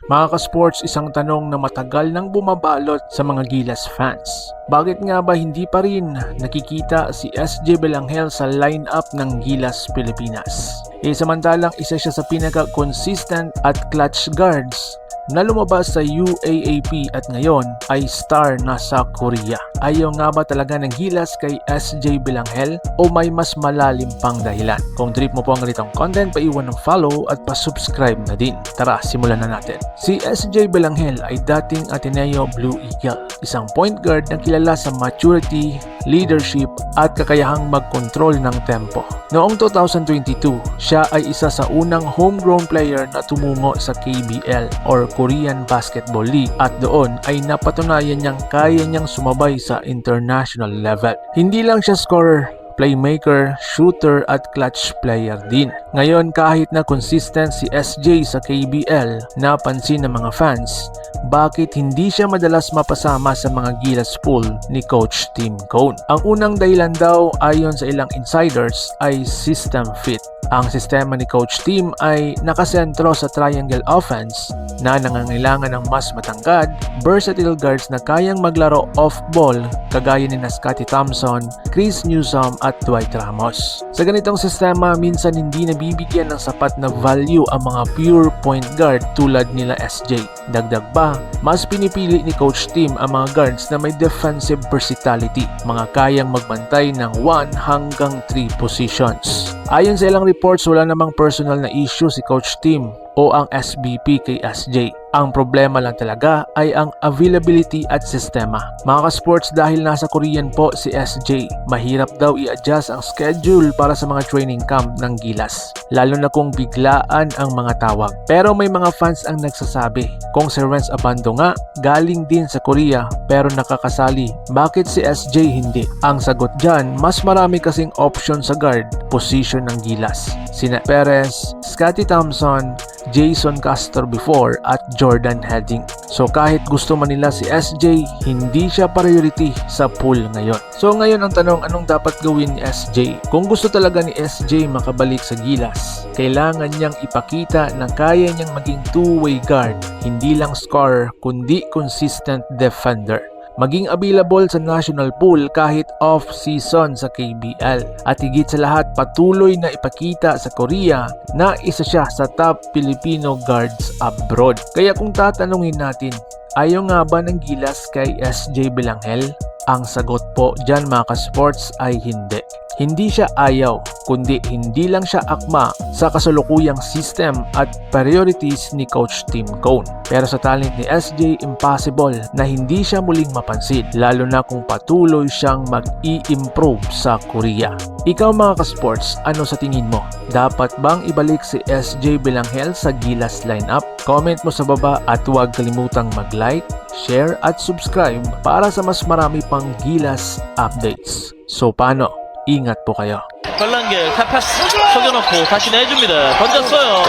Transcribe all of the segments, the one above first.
Mga ka-sports, isang tanong na matagal nang bumabalot sa mga Gilas fans. Bakit nga ba hindi pa rin nakikita si SJ Belanghel sa lineup ng Gilas Pilipinas? Samantalang isa siya sa pinaka-consistent at clutch guards na lumabas sa UAAP at ngayon ay star na sa Korea. Ayaw nga ba talaga ng Gilas kay SJ Belanghel o may mas malalim pang dahilan? Kung trip mo po ang ganitong content, paiwan ng follow at pa-subscribe na din. Tara, simulan na natin. Si SJ Belanghel ay dating Ateneo Blue Eagle, isang point guard na kilala sa maturity, leadership at kakayahang mag-control ng tempo. Noong 2022, siya ay isa sa unang homegrown player na tumungo sa KBL or Korean Basketball League at doon ay napatunayan niyang kaya niyang sumabay sa international level. Hindi lang siya scorer, playmaker, shooter at clutch player din. Ngayon kahit na consistent si SJ sa KBL, napansin ng mga fans, bakit hindi siya madalas mapasama sa mga Gilas pool ni Coach Tim Cone? Ang unang dahilan daw ayon sa ilang insiders ay system fit. Ang sistema ni Coach Tim ay nakasentro sa triangle offense na nangangailangan ng mas matangkad, versatile guards na kayang maglaro off-ball kagaya ni Scottie Thompson, Chris Newsome at Dwight Ramos. Sa ganitong sistema, minsan hindi nabibigyan ng sapat na value ang mga pure point guard tulad nila SJ. Dagdag pa, mas pinipili ni Coach Tim ang mga guards na may defensive versatility, mga kayang magbantay ng 1 hanggang 3 positions. Ayon sa ilang reports, wala namang personal na issue si Coach Tim o ang SBP kay SJ. Ang problema lang talaga ay ang availability at sistema. Mga ka-sports, dahil nasa Korean po si SJ, mahirap daw i-adjust ang schedule para sa mga training camp ng Gilas, lalo na kung biglaan ang mga tawag. Pero may mga fans ang nagsasabi, kung si Renz Abando nga, galing din sa Korea pero nakakasali, bakit si SJ hindi? Ang sagot dyan, mas marami kasing option sa guard position ng Gilas. Sina Perez, Scottie Thompson, Jason Castor before at Jordan Heading. So kahit gusto man nila si SJ, hindi siya priority sa pool ngayon. So ngayon ang tanong, anong dapat gawin ni SJ? Kung gusto talaga ni SJ makabalik sa Gilas, kailangan niyang ipakita na kaya niyang maging two-way guard, hindi lang scorer kundi consistent defender. Maging available sa national pool kahit off-season sa KBL. At higit sa lahat, patuloy na ipakita sa Korea na isa siya sa top Filipino guards abroad. Kaya kung tatanungin natin, ayaw nga ba ng Gilas kay SJ Belanghel? Ang sagot po dyan mga ka-sports ay hindi. Hindi siya ayaw, kundi hindi lang siya akma sa kasalukuyang system at priorities ni Coach Tim Cone. Pero sa talent ni SJ, impossible na hindi siya muling mapansin, lalo na kung patuloy siyang mag-i-improve sa Korea. Ikaw mga ka-sports, ano sa tingin mo? Dapat bang ibalik si SJ Belanghel sa Gilas lineup? Comment mo sa baba at huwag kalimutang mag-like, share at subscribe para sa mas marami pang Gilas updates. So paano? Ingat po kayo. 발란겔 카파스 속여놓고 다시 내줍니다. 던졌어요.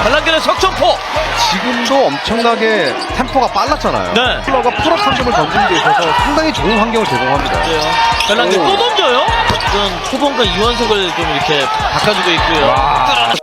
발란겔의 석점포. 지금도 엄청나게 템포가 빨랐잖아요. 네. 플러가 풀업 상점을 던지는 데 있어서 상당히 좋은 환경을 제공합니다. 발란겔 또 던져요. 지금 초봉과 이원석을 좀 이렇게 바꿔주고 있고요.